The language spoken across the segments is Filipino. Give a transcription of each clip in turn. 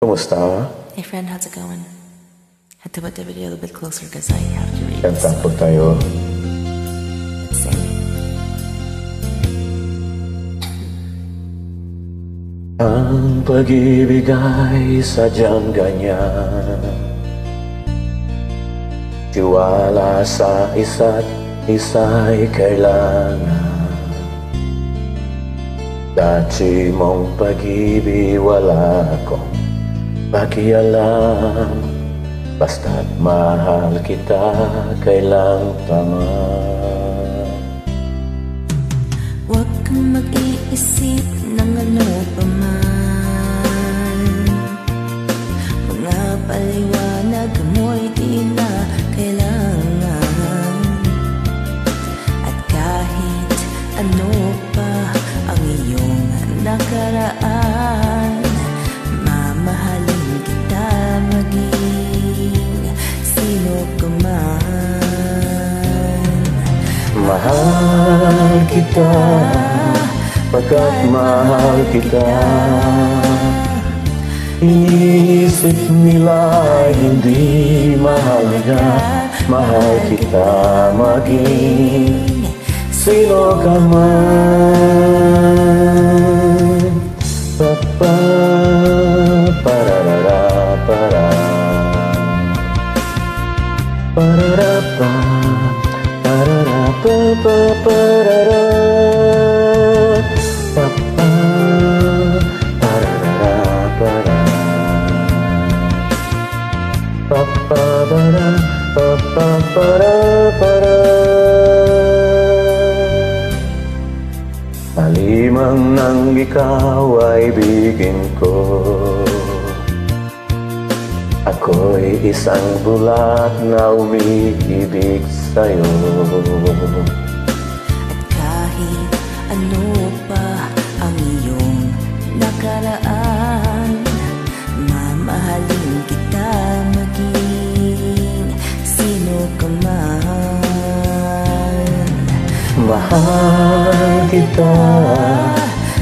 Kumusta? Hey friend, how's it going? Had to put the video a little bit closer because I have to read this. Kanta po tayo. Let's sing. Ang pag-ibig ay sadyang ganyan, tiwala sa isa't isa'y kailangan. Dati mong pag-ibig wala akong pakialam, basta't mahal kita kailang paman. Huwag kang mag-iisip ng ano pa man, mga paliwanag mo'y di na kailangan. At kahit ano pa ang iyong nakaraan, mamahalin kita maging sino ka man. Mahal kita, pagkat mahal kita. Iniisip nila hindi mahalaga, mahal kita maging sino ka man. Pa-pa, pararara, para pararapa, pararapa, parara, pa-pa, pararara, para pa-pa, para pa-pa, para. Alimang nang ikaw ay bigin ko, ako'y isang bulat na umiibig sa'yo. At kahit ano pa ang iyong nakaraan, mamahalin kita maging sino ka man. Mahal kita,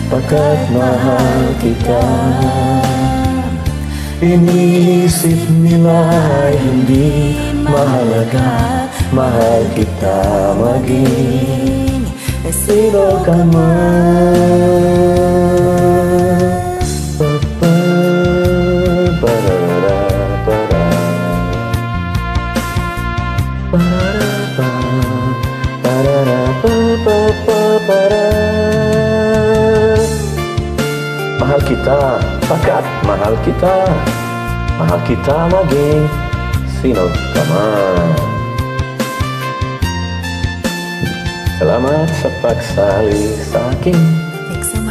pagkat mahal kita. Iniisip nila hindi mahalaga, mahal kita maging sino ka man. Pa-pa, parara, para para-pa, para. Mahal kita, pagkat mahal kita. Mahal kita maging sino ka man. Salamat sa pagsali sa akin. Thanks so much.